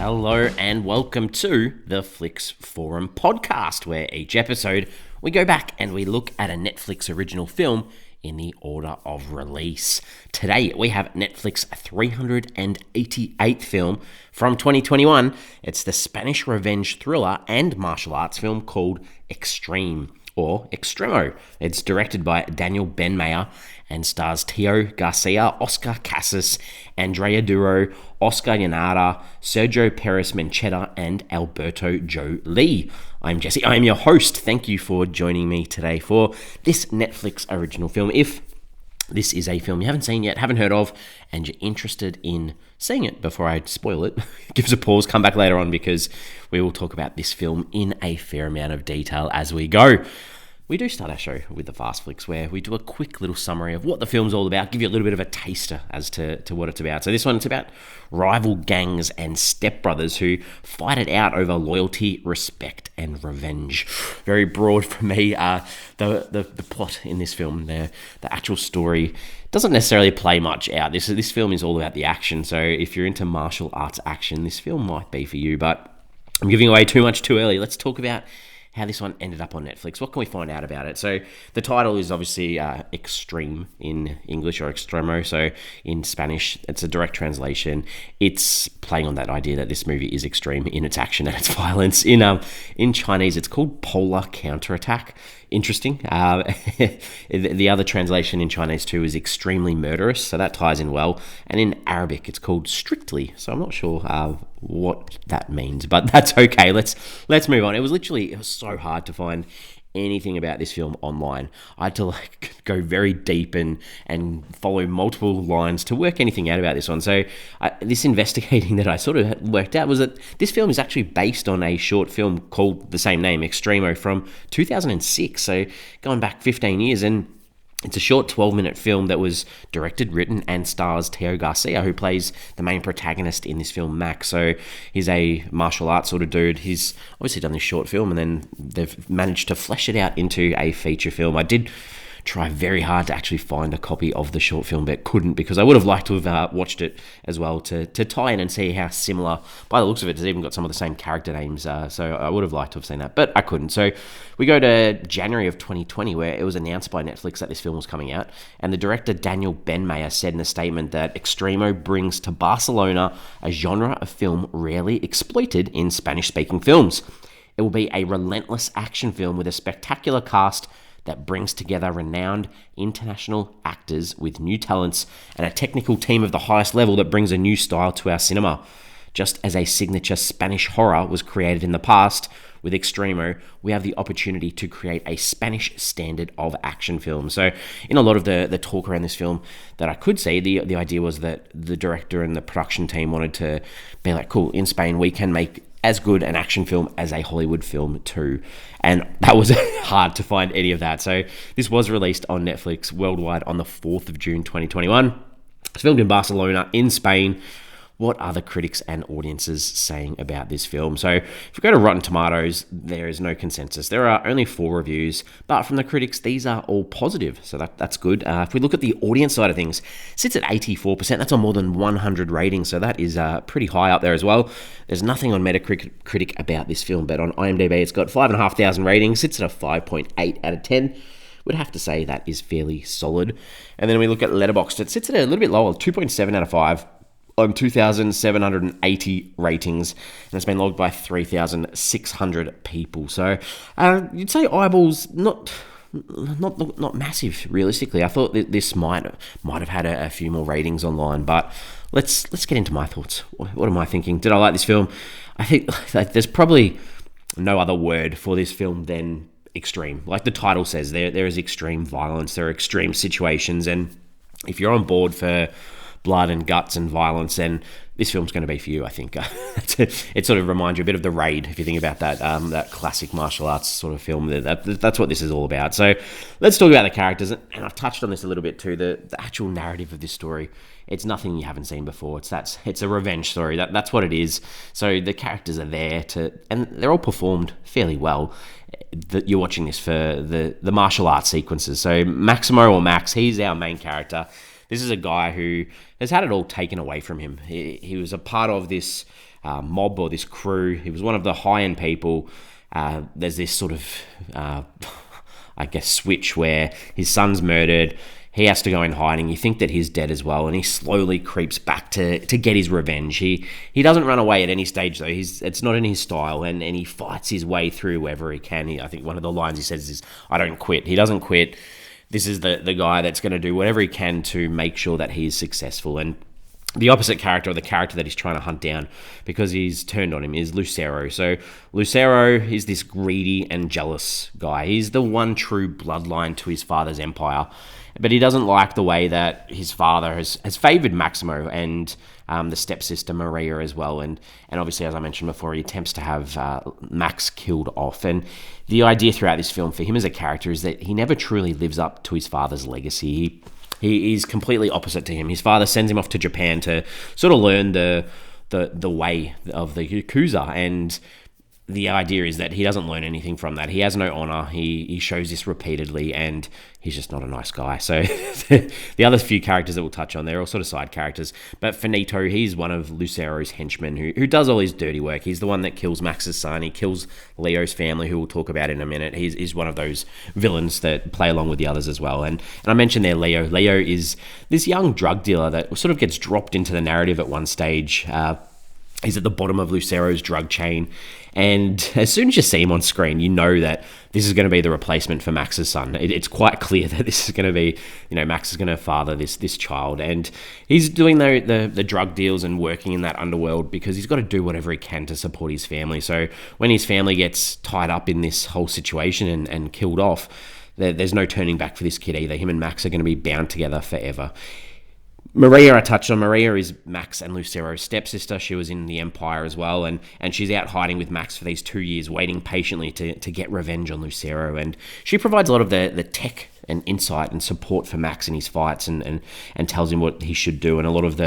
Hello and welcome to the Flix Forum podcast, where each episode we go back and we look at a Netflix original film in the order of release. Today we have Netflix 388th film from 2021. It's the Spanish revenge thriller and martial arts film called Xtreme, or Xtremo. It's directed by Daniel Benmayor and stars Teo Garcia, Oscar Casas, Andrea Duro, Oscar Jaenada, Sergio Peris-Mencheta, and Alberto Joe Lee. I'm Jesse. I am your host. Thank you for joining me today for this Netflix original film. If this is a film you haven't seen yet, haven't heard of, and you're interested in seeing it before I spoil it, give us a pause, come back later on, because we will talk about this film in a fair amount of detail as we go. We do start our show with the Fast Flicks, where we do a quick little summary of what the film's all about, give you a little bit of a taster as to what it's about. So this one, it's about rival gangs and stepbrothers who fight it out over loyalty, respect, and revenge. Very broad for me. The plot in this film, the actual story, doesn't necessarily play much out. This film is all about the action, so if you're into martial arts action, this film might be for you, but I'm giving away too much too early. Let's talk about how this one ended up on Netflix. What can we find out about it? So the title is obviously Xtreme in English, or Xtremo. So in Spanish, it's a direct translation. It's playing on that idea that this movie is extreme in its action and its violence. In Chinese, it's called Polar Counterattack. Interesting. The other translation in Chinese too is extremely murderous, so that ties in well. And in Arabic, it's called Strictly. So I'm not sure what that means, but that's okay. Let's move on. It was so hard to find anything about this film online. I had to go very deep and follow multiple lines to work anything out about this one. So this investigating that I sort of worked out was that this film is actually based on a short film called the same name, Xtremo, from 2006. So going back 15 years, and it's a short 12-minute film that was directed, written, and stars Teo Garcia, who plays the main protagonist in this film, Max. So he's a martial arts sort of dude. He's obviously done this short film, and then they've managed to flesh it out into a feature film. I did try very hard to actually find a copy of the short film, but couldn't, because I would have liked to have watched it as well to tie in and see how similar, by the looks of it, it's even got some of the same character names, so I would have liked to have seen that, but I couldn't. So we go to January of 2020, where it was announced by Netflix that this film was coming out, and the director Daniel Benmayor said in a statement that Xtremo brings to Barcelona a genre of film rarely exploited in Spanish-speaking films. It will be a relentless action film with a spectacular cast that brings together renowned international actors with new talents and a technical team of the highest level that brings a new style to our cinema. Just as a signature Spanish horror was created in the past, with Xtremo, we have the opportunity to create a Spanish standard of action film. So in a lot of the talk around this film that I could see, the idea was that the director and the production team wanted to be like, cool, in Spain we can make as good an action film as a Hollywood film too. And that was hard to find any of that. So this was released on Netflix worldwide on the 4th of June 2021. It's filmed in Barcelona, in Spain. What are the critics and audiences saying about this film? So if we go to Rotten Tomatoes, there is no consensus. There are only 4 reviews, but from the critics, these are all positive, so that's good. If we look at the audience side of things, it sits at 84%. That's on more than 100 ratings, so that is pretty high up there as well. There's nothing on Metacritic about this film, but on IMDb, it's got 5,500 ratings, sits at a 5.8 out of 10. Would have to say that is fairly solid. And then we look at Letterboxd, it sits at a little bit lower, 2.7 out of 5. On 2,780 ratings, and it's been logged by 3,600 people. So you'd say eyeballs not massive, realistically. I thought that this might have had a few more ratings online, but let's get into my thoughts. What am I thinking? Did I like this film? I think there's probably no other word for this film than extreme. Like the title says, there is extreme violence, there are extreme situations, and if you're on board for blood and guts and violence, then this film's going to be for you, I think. It sort of reminds you a bit of The Raid, if you think about that classic martial arts sort of film. That's what this is all about. So let's talk about the characters, and I've touched on this a little bit too, the actual narrative of this story. It's nothing you haven't seen before. It's a revenge story. That's what it is. So the characters are there and they're all performed fairly well. That you're watching this for the martial arts sequences. So Maximo, or Max, he's our main character. This is a guy who has had it all taken away from him. He was a part of this mob or this crew. He was one of the high-end people. There's this sort of, I guess, switch where his son's murdered. He has to go in hiding. You think that he's dead as well, and he slowly creeps back to get his revenge. He doesn't run away at any stage, though. It's not in his style, and he fights his way through wherever he can. I think one of the lines he says is, "I don't quit." He doesn't quit. This is the guy that's going to do whatever he can to make sure that he's successful. And the opposite character, or the character that he's trying to hunt down because he's turned on him, is Lucero. So Lucero is this greedy and jealous guy. He's the one true bloodline to his father's empire. But he doesn't like the way that his father has favoured Maximo and the stepsister Maria as well. And obviously, as I mentioned before, he attempts to have Max killed off. And the idea throughout this film for him as a character is that he never truly lives up to his father's legacy. He is completely opposite to him. His father sends him off to Japan to sort of learn the way of the Yakuza, and the idea is that he doesn't learn anything from that. He has no honor. He shows this repeatedly, and he's just not a nice guy. So the other few characters that we'll touch on, they're all sort of side characters. But Finito, he's one of Lucero's henchmen who does all his dirty work. He's the one that kills Max's son. He kills Leo's family, who we'll talk about in a minute. He's one of those villains that play along with the others as well. And I mentioned there Leo. Leo is this young drug dealer that sort of gets dropped into the narrative at one stage. He's at the bottom of Lucero's drug chain. And as soon as you see him on screen, you know that this is going to be the replacement for Max's son. It's quite clear that this is going to be, Max is going to father this child. And he's doing the drug deals and working in that underworld because he's got to do whatever he can to support his family. So when his family gets tied up in this whole situation and killed off, there's no turning back for this kid either. Him and Max are going to be bound together forever. Maria, I touched on. Maria is Max and Lucero's stepsister. She was in the Empire as well, and she's out hiding with Max for these 2 years, waiting patiently to get revenge on Lucero. And she provides a lot of the tech and insight and support for Max in his fights and tells him what he should do. And a lot of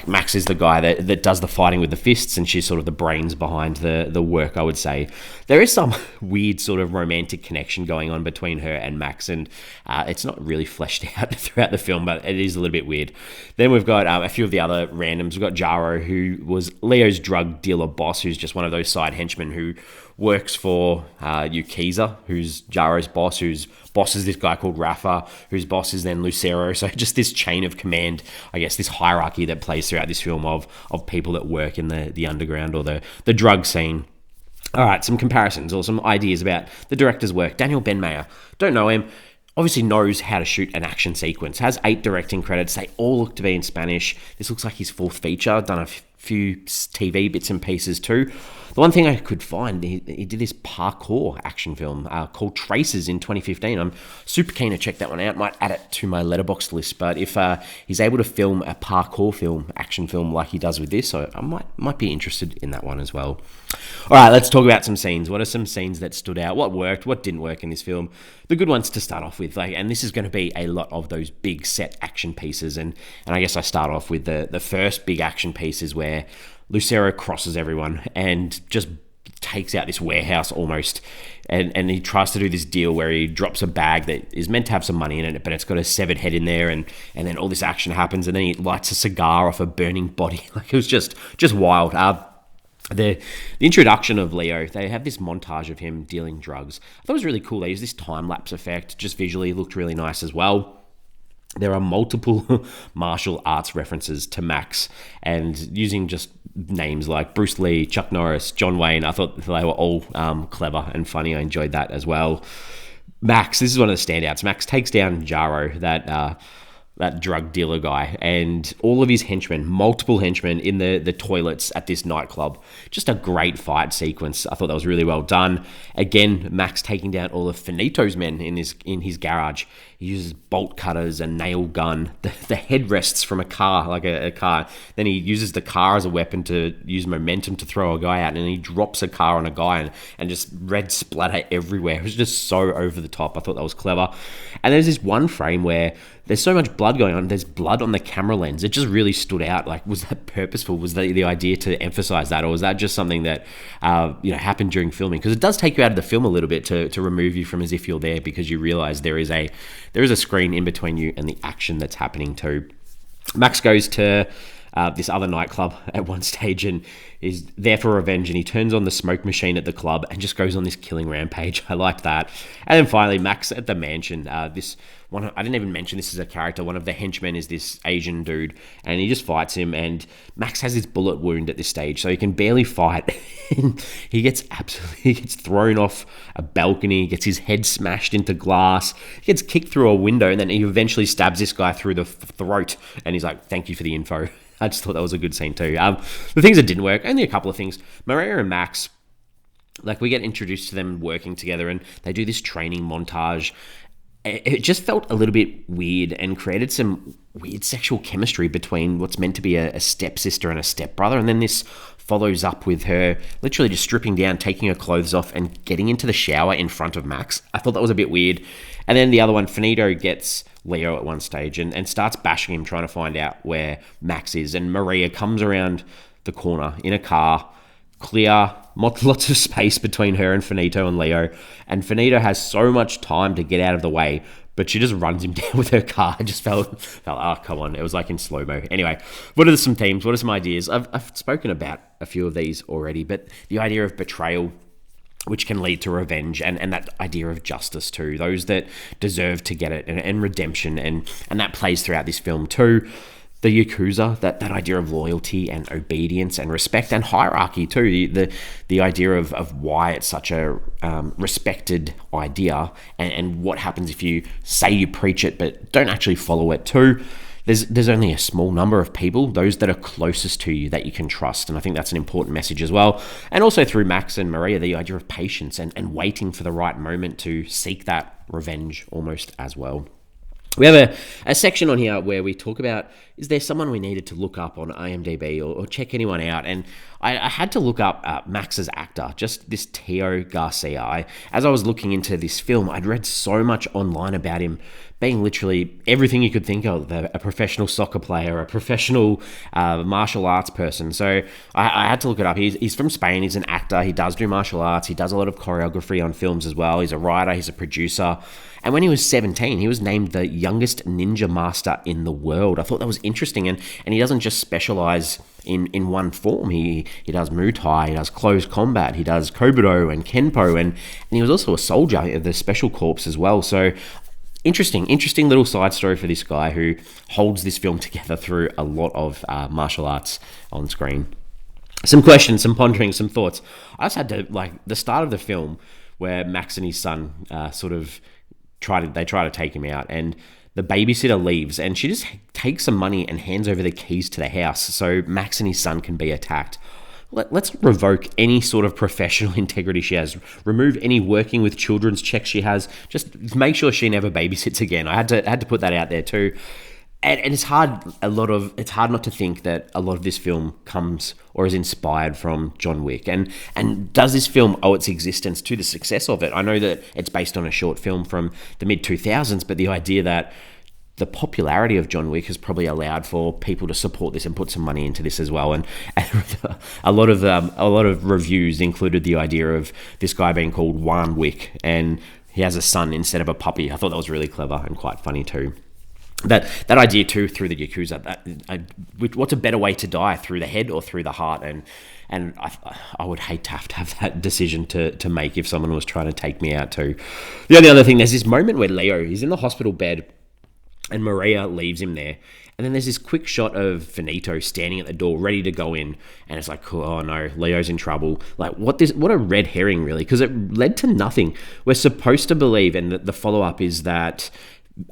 Max is the guy that does the fighting with the fists, and she's sort of the brains behind the work, I would say. There is some weird sort of romantic connection going on between her and Max, and it's not really fleshed out throughout the film, but it is a little bit weird. Then we've got a few of the other randoms. We've got Jaro, who was Leo's drug dealer boss, who's just one of those side henchmen who works for Yukiza, who's Jaro's boss, whose boss is this guy called Rafa, whose boss is then Lucero. So just this chain of command, I guess, this hierarchy that plays throughout this film of people that work in the underground or the drug scene. All right, some comparisons or some ideas about the director's work. Daniel Benmayor, don't know him. Obviously knows how to shoot an action sequence. Has 8 directing credits. They all look to be in Spanish. This looks like his 4th feature. Done a few TV bits and pieces too. The one thing I could find, he did this parkour action film called Traces in 2015. I'm super keen to check that one out. Might add it to my Letterboxd list. But if he's able to film a parkour film, action film like he does with this, so I might be interested in that one as well. All right, let's talk about some scenes. What are some scenes that stood out? What worked? What didn't work in this film? The good ones to start off with, and this is going to be a lot of those big set action pieces. And I guess I start off with the first big action pieces where Lucero crosses everyone and just takes out this warehouse almost, and he tries to do this deal where he drops a bag that is meant to have some money in it, but it's got a severed head in there, and then all this action happens, and then he lights a cigar off a burning body. Like, it was just wild. The introduction of Leo, they have this montage of him dealing drugs. I thought it was really cool. They use this time-lapse effect, just visually looked really nice as well. There are multiple martial arts references to Max, and using just names like Bruce Lee, Chuck Norris, John Wayne. I thought they were all clever and funny. I enjoyed that as well. Max, this is one of the standouts. Max takes down Jaro, that drug dealer guy, and all of his henchmen, multiple henchmen in the toilets at this nightclub. Just a great fight sequence. I thought that was really well done. Again, Max taking down all of Finito's men in his garage. He uses bolt cutters, a nail gun, the headrests from a car, like a car. Then he uses the car as a weapon to use momentum to throw a guy out, and he drops a car on a guy and just red splatter everywhere. It was just so over the top. I thought that was clever. And there's this one frame where there's so much blood going on. There's blood on the camera lens. It just really stood out. Like, was that purposeful? Was that the idea to emphasize that, or was that just something that happened during filming? Because it does take you out of the film a little bit to remove you from as if you're there, because you realize there is a screen in between you and the action that's happening too. Max goes to this other nightclub at one stage and is there for revenge, and he turns on the smoke machine at the club and just goes on this killing rampage. I liked that. And then finally, Max at the mansion. This one, I didn't even mention this as a character. One of the henchmen is this Asian dude, and he just fights him, and Max has this bullet wound at this stage, so he can barely fight. He gets thrown off a balcony, gets his head smashed into glass, gets kicked through a window, and then he eventually stabs this guy through the throat, and he's like, "Thank you for the info." I just thought that was a good scene too. The things that didn't work, only a couple of things. Maria and Max, like, we get introduced to them working together, and they do this training montage. It just felt a little bit weird and created some weird sexual chemistry between what's meant to be a stepsister and a stepbrother. And then this follows up with her literally just stripping down, taking her clothes off, and getting into the shower in front of Max. I thought that was a bit weird. And then the other one, Finito gets Leo at one stage and starts bashing him, trying to find out where Max is. And Maria comes around the corner in a car, clear, lots of space between her and Finito and Leo. And Finito has so much time to get out of the way, but she just runs him down with her car. I just felt, oh, come on. It was like in slow-mo. Anyway, what are some themes? What are some ideas? I've spoken about a few of these already, but the idea of betrayal, which can lead to revenge, and that idea of justice too. Those that deserve to get it, and redemption, and that plays throughout this film too. The Yakuza, that idea of loyalty and obedience and respect and hierarchy too. The idea of why it's such a respected idea, and what happens if you say you preach it but don't actually follow it too. There's only a small number of people, those that are closest to you, that you can trust. And I think that's an important message as well. And also through Max and Maria, the idea of patience and waiting for the right moment to seek that revenge almost as well. We have a section on here where we talk about, is there someone we needed to look up on IMDb or check anyone out? And I had to look up Max's actor, just this Teo Garcia. As I was looking into this film, I'd read so much online about him being literally everything you could think of, a professional soccer player, a professional martial arts person. So I had to look it up. He's from Spain. He's an actor. He does do martial arts. He does a lot of choreography on films as well. He's a writer. He's a producer. And when he was 17, he was named the youngest ninja master in the world. I thought that was interesting. And he doesn't just specialize in one form. He does Muay Thai, he does close combat, he does Kobudo and Kenpo, and he was also a soldier of the Special Corps as well. So interesting little side story for this guy who holds this film together through a lot of martial arts on screen. Some questions, some pondering, some thoughts. I just had to, like, the start of the film where Max and his son try to take him out, and the babysitter leaves, and she just takes some money and hands over the keys to the house so Max and his son can be attacked. Let's revoke any sort of professional integrity she has. Remove any working with children's checks she has. Just make sure she never babysits again. I had to put that out there too. And it's hard not to think that a lot of this film comes or is inspired from John Wick. And does this film owe its existence to the success of it? I know that it's based on a short film from the mid-2000s, but the idea that the popularity of John Wick has probably allowed for people to support this and put some money into this as well. And a lot of reviews included the idea of this guy being called Wan Wick, and he has a son instead of a puppy. I thought that was really clever and quite funny too. That idea too, through the Yakuza, what's a better way to die, through the head or through the heart? And I would hate to have that decision to make if someone was trying to take me out too. The only other thing, there's this moment where Leo, he's in the hospital bed and Maria leaves him there. And then there's this quick shot of Finito standing at the door, ready to go in. And it's like, oh no, Leo's in trouble. Like, what a red herring, really, because it led to nothing. We're supposed to believe, and the follow-up is that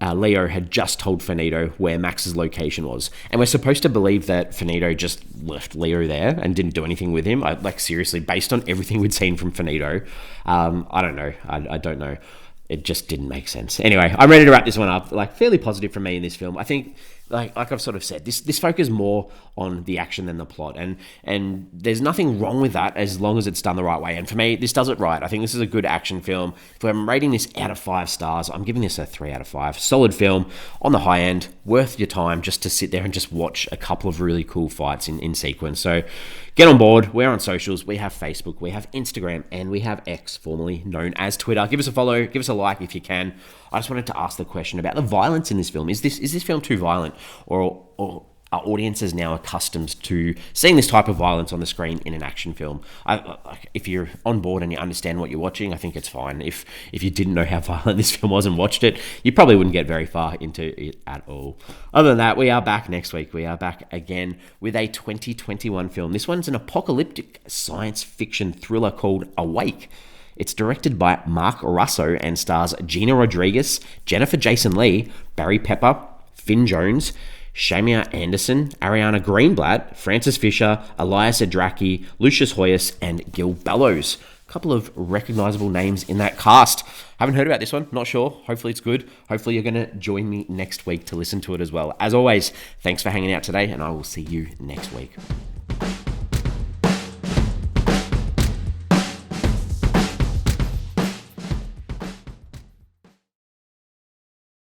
Leo had just told Finito where Max's location was. And we're supposed to believe that Finito just left Leo there and didn't do anything with him. Seriously, based on everything we'd seen from Finito, I don't know. I don't know. It just didn't make sense. Anyway, I'm ready to wrap this one up. Fairly positive from me in this film. I think, like I've sort of said, this focuses more on the action than the plot, and there's nothing wrong with that as long as it's done the right way. And for me, this does it right. I think this is a good action film. If I'm rating this out of 5 stars, I'm giving this a 3 out of 5. Solid film on the high end, worth your time just to sit there and just watch a couple of really cool fights in sequence. So get on board. We're on socials. We have Facebook, we have Instagram, and we have X, formerly known as Twitter. Give us a follow, give us a like if you can. I just wanted to ask the question about the violence in this film. Is this film too violent, or are audiences now accustomed to seeing this type of violence on the screen in an action film? If you're on board and you understand what you're watching, I think it's fine. If you didn't know how violent this film was and watched it, you probably wouldn't get very far into it at all. Other than that, we are back next week. We are back again with a 2021 film. This one's an apocalyptic science fiction thriller called Awake. It's directed by Mark Russo and stars Gina Rodriguez, Jennifer Jason Leigh, Barry Pepper, Finn Jones, Shamia Anderson, Ariana Greenblatt, Francis Fisher, Elias Adraki, Lucius Hoyas, and Gil Bellows. A couple of recognizable names in that cast. Haven't heard about this one, not sure. Hopefully it's good. Hopefully you're going to join me next week to listen to it as well. As always, thanks for hanging out today, and I will see you next week.